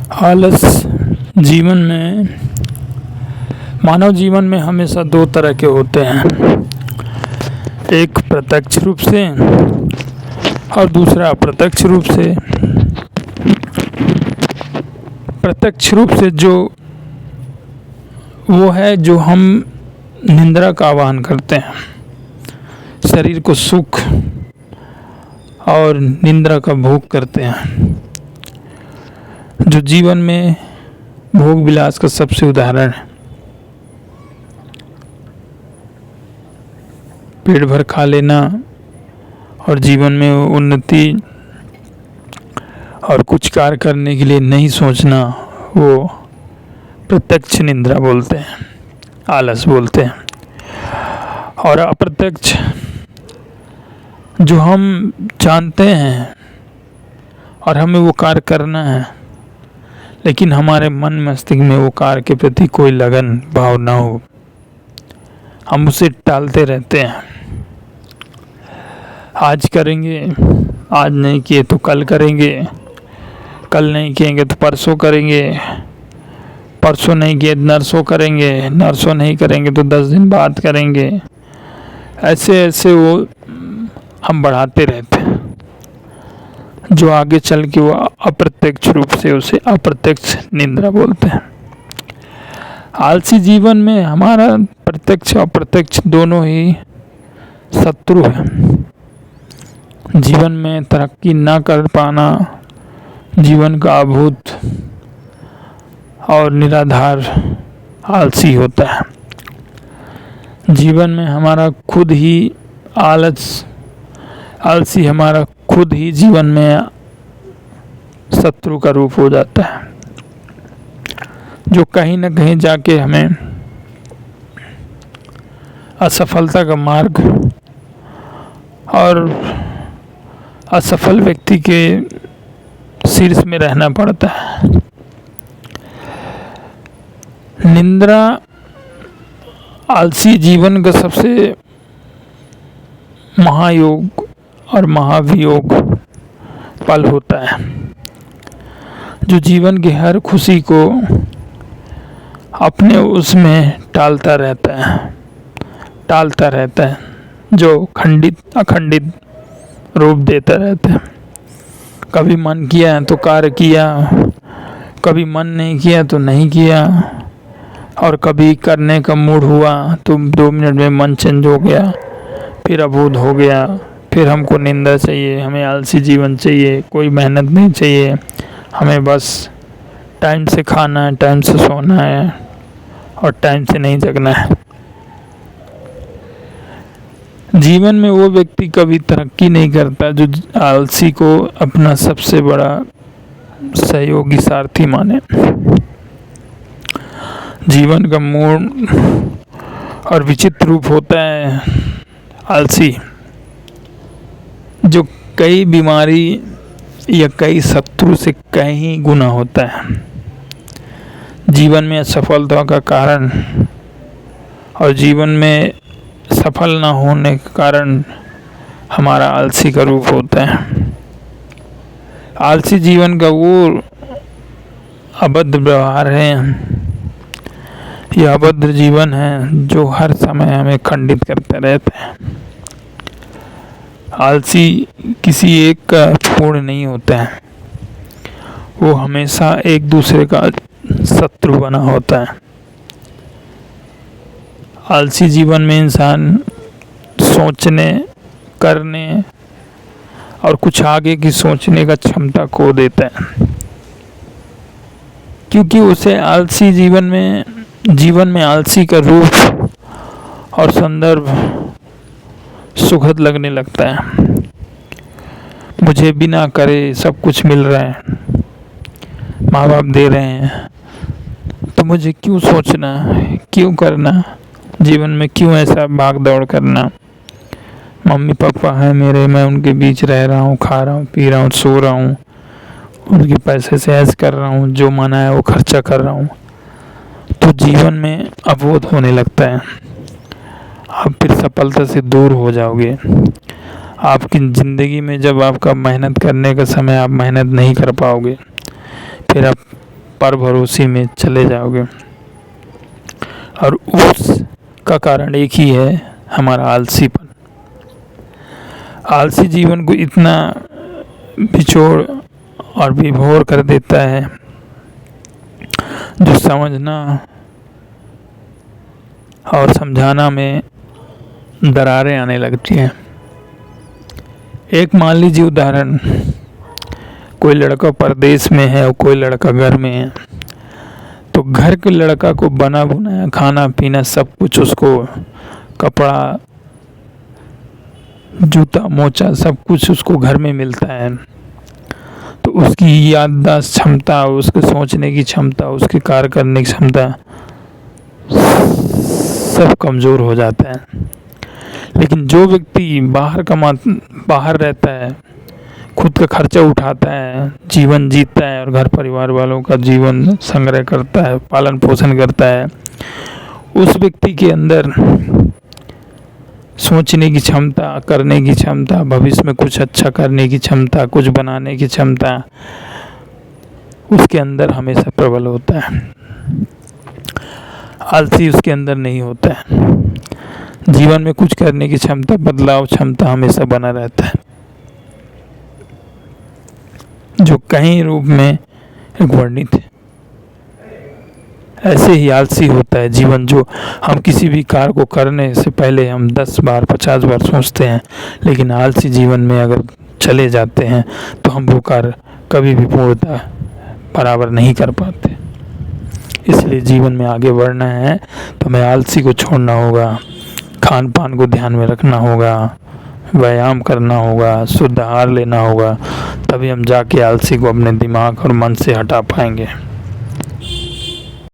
आलस जीवन में मानव जीवन में हमेशा दो तरह के होते हैं, एक प्रत्यक्ष रूप से और दूसरा अप्रत्यक्ष रूप से। प्रत्यक्ष रूप से जो वो है जो हम निंद्रा का आह्वान करते हैं, शरीर को सुख और निंद्रा का भोग करते हैं, जो जीवन में भोग विलास का सबसे उदाहरण है। पेट भर खा लेना और जीवन में उन्नति और कुछ कार्य करने के लिए नहीं सोचना, वो प्रत्यक्ष निंद्रा बोलते हैं, आलस बोलते हैं। और अप्रत्यक्ष जो हम जानते हैं और हमें वो कार्य करना है, लेकिन हमारे मन मस्तिष्क में वो कार्य के प्रति कोई लगन भाव ना हो, हम उसे टालते रहते हैं। आज करेंगे, आज नहीं किए तो कल करेंगे, कल नहीं किएंगे तो परसों करेंगे, परसों नहीं किए तो नरसों करेंगे, नरसों नहीं करेंगे तो 10 दिन बाद करेंगे। ऐसे ऐसे वो हम बढ़ाते रहते हैं, जो आगे चल के वो अप्रत्यक्ष रूप से उसे अप्रत्यक्ष निंद्रा बोलते हैं। आलसी जीवन में हमारा प्रत्यक्ष और अप्रत्यक्ष दोनों ही शत्रु है। जीवन में तरक्की ना कर पाना जीवन का अभूत और निराधार आलसी होता है। जीवन में हमारा खुद ही आलसी हमारा खुद ही जीवन में शत्रु का रूप हो जाता है, जो कहीं न कहीं जाके हमें असफलता का मार्ग और असफल व्यक्ति के शीर्ष में रहना पड़ता है। निंद्रा आलसी जीवन का सबसे महायोग और महावियोग पल होता है, जो जीवन की हर खुशी को अपने उसमें टालता रहता है, जो खंडित अखंडित रूप देता रहता है। कभी मन किया तो कार्य किया, कभी मन नहीं किया तो नहीं किया, और कभी करने का मूड हुआ तो 2 मिनट में मन चेंज हो गया, फिर अबोध हो गया, फिर हमको निंदा चाहिए, हमें आलसी जीवन चाहिए, कोई मेहनत नहीं चाहिए, हमें बस टाइम से खाना है, टाइम से सोना है और टाइम से नहीं जगना है। जीवन में वो व्यक्ति कभी तरक्की नहीं करता जो आलसी को अपना सबसे बड़ा सहयोगी सारथी माने। जीवन का मूड और विचित्र रूप होता है आलसी, जो कई बीमारी या कई शत्रु से कहीं गुना होता है। जीवन में असफलता का कारण और जीवन में सफल ना होने के कारण हमारा आलसी का रूप होता है। आलसी जीवन का वो अभद्र व्यवहार है, यह अभद्र जीवन है जो हर समय हमें खंडित करते रहते हैं। आलसी किसी एक का पूर्ण नहीं होता है, वो हमेशा एक दूसरे का शत्रु बना होता है। आलसी जीवन में इंसान सोचने, करने और कुछ आगे की सोचने का क्षमता खो देता है, क्योंकि उसे आलसी जीवन में आलसी का रूप और संदर्भ सुखद लगने लगता है। मुझे बिना करे सब कुछ मिल रहा है, माँ बाप दे रहे हैं, तो मुझे क्यों सोचना, क्यों करना, जीवन में क्यों ऐसा भाग दौड़ करना। मम्मी पापा हैं मेरे, मैं उनके बीच रह रहा हूँ, खा रहा हूँ, पी रहा हूँ, सो रहा हूँ, उनके पैसे से ऐश कर रहा हूँ, जो मना है वो खर्चा कर रहा हूँ, तो जीवन में अबोध होने लगता है। आप फिर सफलता से दूर हो जाओगे। आपकी ज़िंदगी में जब आपका मेहनत करने का समय आप मेहनत नहीं कर पाओगे, फिर आप पर भरोसे में चले जाओगे। और उसका कारण एक ही है, हमारा आलसीपन। आलसी जीवन को इतना बिछोड़ और विभोर कर देता है जो समझना और समझाना में दरारें आने लगती हैं। एक मान लीजिए उदाहरण, कोई लड़का परदेश में है और कोई लड़का घर में है, तो घर के लड़का को बना बुनाया खाना पीना सब कुछ, उसको कपड़ा जूता मोचा सब कुछ उसको घर में मिलता है। तो उसकी याददाश्त क्षमता, उसके सोचने की क्षमता, उसकी कार्य करने की क्षमता सब कमज़ोर हो जाता है। लेकिन जो व्यक्ति बाहर रहता है, खुद का खर्चा उठाता है, जीवन जीता है और घर परिवार वालों का जीवन संग्रह करता है, पालन पोषण करता है, उस व्यक्ति के अंदर सोचने की क्षमता, करने की क्षमता, भविष्य में कुछ अच्छा करने की क्षमता, कुछ बनाने की क्षमता उसके अंदर हमेशा प्रबल होता है। आलसी उसके अंदर नहीं होता है। जीवन में कुछ करने की क्षमता, बदलाव क्षमता हमेशा बना रहता है, जो कहीं रूप में एक वर्णित है। ऐसे ही आलसी होता है जीवन, जो हम किसी भी कार्य को करने से पहले हम 10 बार 50 बार सोचते हैं, लेकिन आलसी जीवन में अगर चले जाते हैं तो हम वो कार्य कभी भी पूर्णतः बराबर नहीं कर पाते। इसलिए जीवन में आगे बढ़ना है तो हमें आलसी को छोड़ना होगा, खान पान को ध्यान में रखना होगा, व्यायाम करना होगा, शुद्ध आहार लेना होगा, तभी हम जाके आलसी को अपने दिमाग और मन से हटा पाएंगे।